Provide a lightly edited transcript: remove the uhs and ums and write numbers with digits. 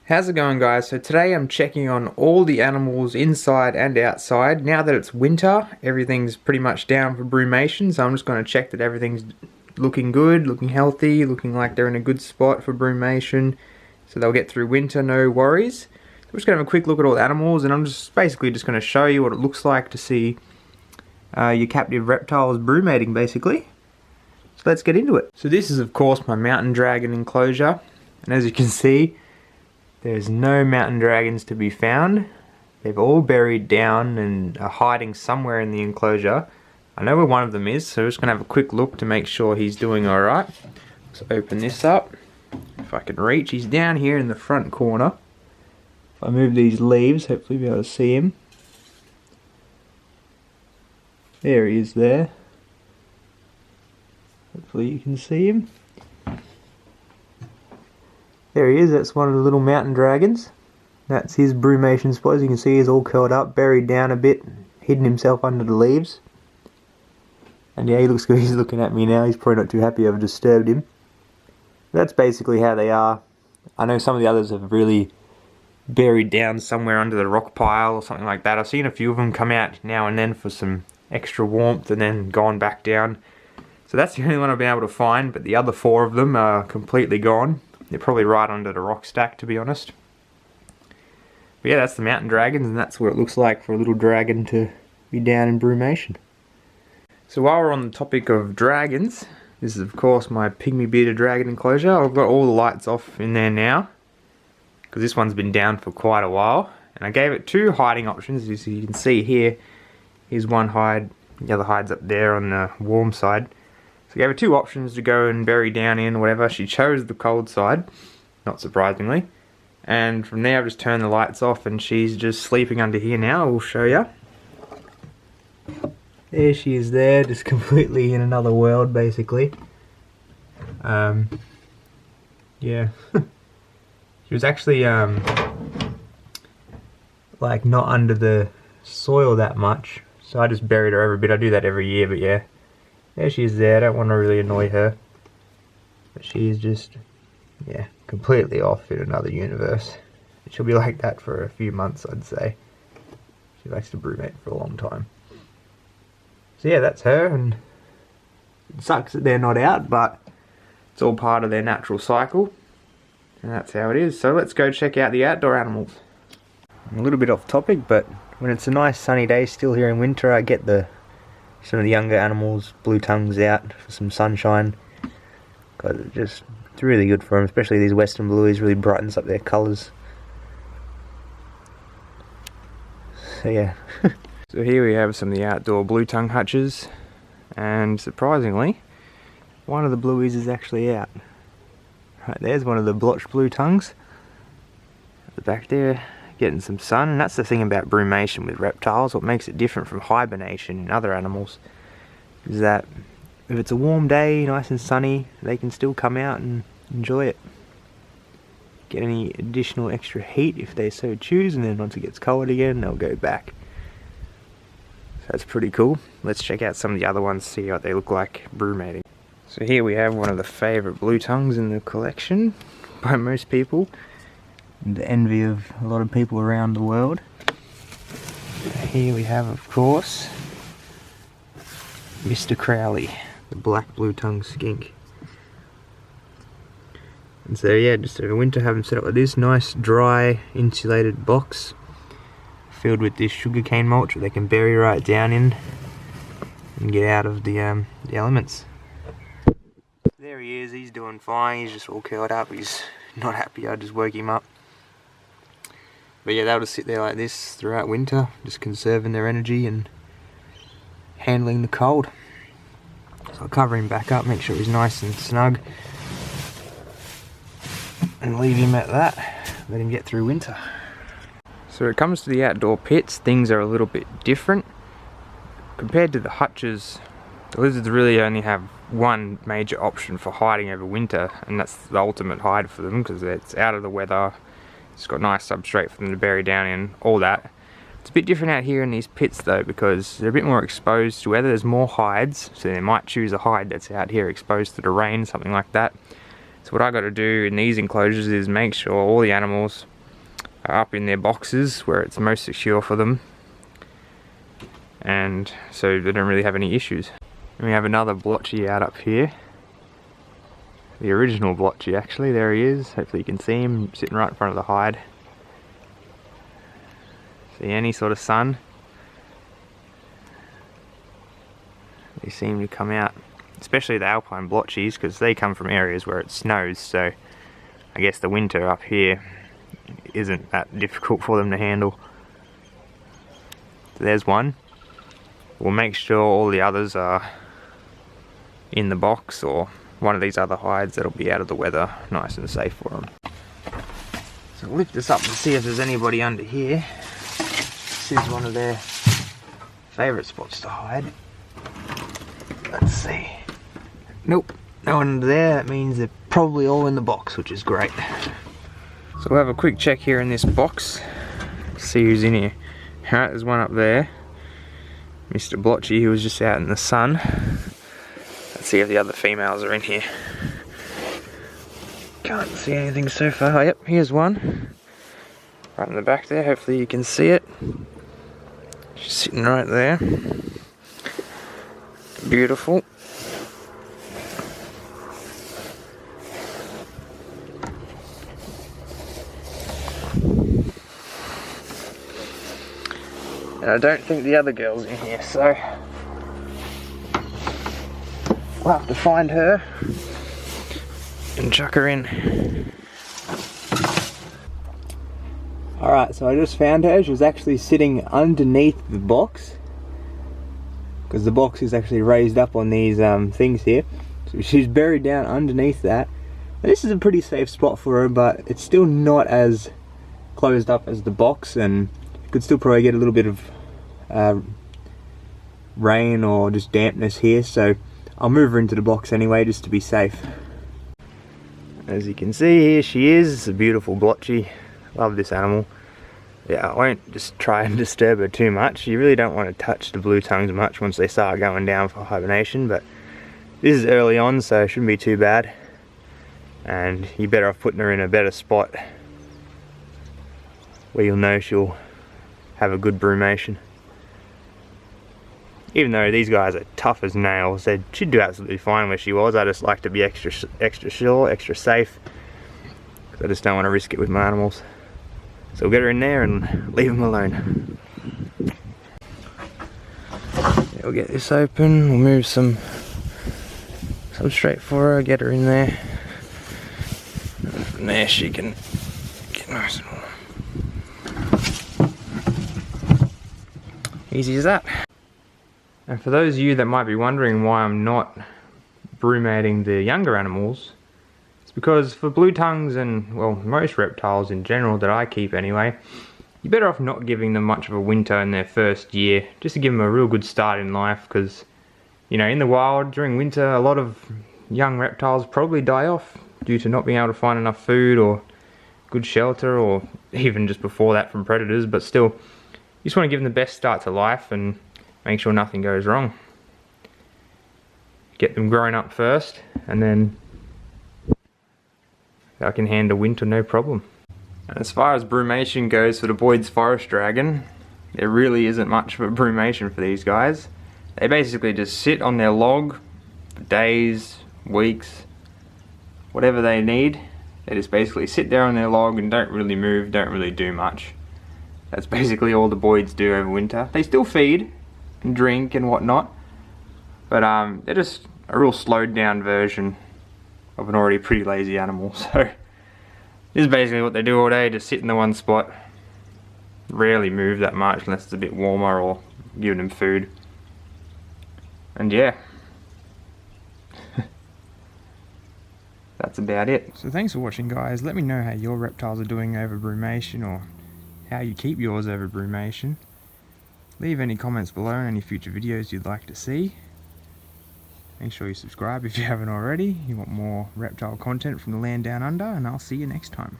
How's it going, guys? So today I'm checking on all the animals inside and outside. Now that it's winter, everything's pretty much down for brumation, so I'm just going to check that everything's looking good, looking healthy, looking like they're in a good spot for brumation, so they'll get through winter, no worries. So we're just going to have a quick look at all the animals, and I'm just basically just going to show you what it looks like to see your captive reptiles brumating, basically. So let's get into it. So this is of course my mountain dragon enclosure, and as you can see, there's no mountain dragons to be found. They've all buried down and are hiding somewhere in the enclosure. I know where one of them is, so we're just going to have a quick look to make sure he's doing alright. Let's open this up. If I can reach, he's down here in the front corner. If I move these leaves, hopefully you'll be able to see him. There he is there. Hopefully you can see him. There he is, that's one of the little mountain dragons. That's his brumation spot. As you can see, he's all curled up, buried down a bit, hidden himself under the leaves. And yeah, he looks good. He's looking at me now. He's probably not too happy I've disturbed him. That's basically how they are. I know some of the others have really buried down somewhere under the rock pile or something like that. I've seen a few of them come out now and then for some extra warmth and then gone back down. So that's the only one I've been able to find, but the other 4 of them are completely gone. They're probably right under the rock stack, to be honest. But yeah, that's the mountain dragons, and that's what it looks like for a little dragon to be down in brumation. So while we're on the topic of dragons, this is of course my pygmy bearded dragon enclosure. I've got all the lights off in there now, because this one's been down for quite a while. And I gave it 2 hiding options, as you can see here. Here's one hide, the other hide's up there on the warm side. So I gave her 2 options to go and bury down in, whatever. She chose the cold side, not surprisingly. And from there I've just turned the lights off and she's just sleeping under here now. I will show you. There she is there, just completely in another world basically. Yeah. She was actually like not under the soil that much. So I just buried her every bit. I do that every year, but yeah. There she is there. I don't want to really annoy her. But she's just, yeah, completely off in another universe. She'll be like that for a few months, I'd say. She likes to brumate for a long time. So yeah, that's her, and it sucks that they're not out, but it's all part of their natural cycle. And that's how it is. So let's go check out the outdoor animals. I'm a little bit off topic, but when it's a nice sunny day still here in winter, I get some of the younger animals, blue tongues, out for some sunshine, because it's really good for them, especially these western blueies. Really brightens up their colours. So yeah. So here we have some of the outdoor blue tongue hutches, and surprisingly one of the blueies is actually out. Right, there's one of the blotched blue tongues at the back there, getting some sun. And that's the thing about brumation with reptiles. What makes it different from hibernation in other animals is that if it's a warm day, nice and sunny, they can still come out and enjoy it. Get any additional extra heat if they so choose, and then once it gets cold again, they'll go back. So that's pretty cool. Let's check out some of the other ones, see what they look like brumating. So here we have one of the favourite blue tongues in the collection by most people. The envy of a lot of people around the world. Here we have, of course, Mr. Crowley, the black blue tongue skink. And so yeah, just over winter have them set up like this, nice dry insulated box filled with this sugarcane mulch that they can bury right down in and get out of the elements. There he is, he's doing fine, he's just all curled up, he's not happy. I just woke him up. But yeah, they'll just sit there like this throughout winter, just conserving their energy and handling the cold. So I'll cover him back up, make sure he's nice and snug, and leave him at that. Let him get through winter. So when it comes to the outdoor pits, things are a little bit different. Compared to the hutches, the lizards really only have one major option for hiding over winter, and that's the ultimate hide for them, because it's out of the weather. It's got nice substrate for them to bury down in, all that. It's a bit different out here in these pits though, because they're a bit more exposed to weather. There's more hides, so they might choose a hide that's out here exposed to the rain, something like that. So what I got to do in these enclosures is make sure all the animals are up in their boxes where it's most secure for them, and so they don't really have any issues. And we have another blotchy out up here. The original blotchy actually, there he is. Hopefully you can see him sitting right in front of the hide. See any sort of sun, they seem to come out, especially the alpine blotchies, because they come from areas where it snows, so I guess the winter up here isn't that difficult for them to handle. So there's one. We'll make sure all the others are in the box or one of these other hides that'll be out of the weather, nice and safe for them. So we'll lift this up and see if there's anybody under here. This is one of their favourite spots to hide. Let's see. Nope, no one under there. That means they're probably all in the box, which is great. So we'll have a quick check here in this box, see who's in here. Alright, there's one up there. Mr. Blotchy, who was just out in the sun. Let's see if the other females are in here. Can't see anything so far. Yep, here's one. Right in the back there, hopefully you can see it. She's sitting right there. Beautiful. And I don't think the other girl's in here, so we'll have to find her and chuck her in. Alright, so I just found her. She was actually sitting underneath the box, because the box is actually raised up on these things here. So she's buried down underneath that. And this is a pretty safe spot for her, but it's still not as closed up as the box, and you could still probably get a little bit of rain or just dampness here, so I'll move her into the box anyway just to be safe. As you can see, here she is. It's a beautiful blotchy. Love this animal. Yeah, I won't just try and disturb her too much. You really don't want to touch the blue tongues much once they start going down for hibernation, but this is early on, so it shouldn't be too bad. And you're better off putting her in a better spot where you'll know she'll have a good brumation. Even though these guys are tough as nails, she'd do absolutely fine where she was. I just like to be extra sure, extra safe, because I just don't want to risk it with my animals. So we'll get her in there and leave them alone. Yeah, we'll get this open, we'll move some substrate for her, get her in there. And from there she can get nice and warm. Easy as that. And for those of you that might be wondering why I'm not brumating the younger animals, it's because for blue tongues and, well, most reptiles in general that I keep anyway, you're better off not giving them much of a winter in their first year, just to give them a real good start in life, because, you know, in the wild during winter a lot of young reptiles probably die off due to not being able to find enough food or good shelter, or even just before that from predators. But still, you just want to give them the best start to life and make sure nothing goes wrong. Get them growing up first, and then I can handle winter no problem. And as far as brumation goes for the Boyd's forest dragon, there really isn't much of a brumation for these guys. They basically just sit on their log for days, weeks, whatever they need. They just basically sit there on their log and don't really move, don't really do much. That's basically all the Boyds do over winter. They still feed and drink and whatnot, but they're just a real slowed down version of an already pretty lazy animal. So this is basically what they do all day, just sit in the one spot, rarely move that much unless it's a bit warmer or giving them food. And yeah, that's about it. So thanks for watching, guys. Let me know how your reptiles are doing over brumation, or how you keep yours over brumation. Leave any comments below on any future videos you'd like to see. Make sure you subscribe if you haven't already. You want more reptile content from the land down under, and I'll see you next time.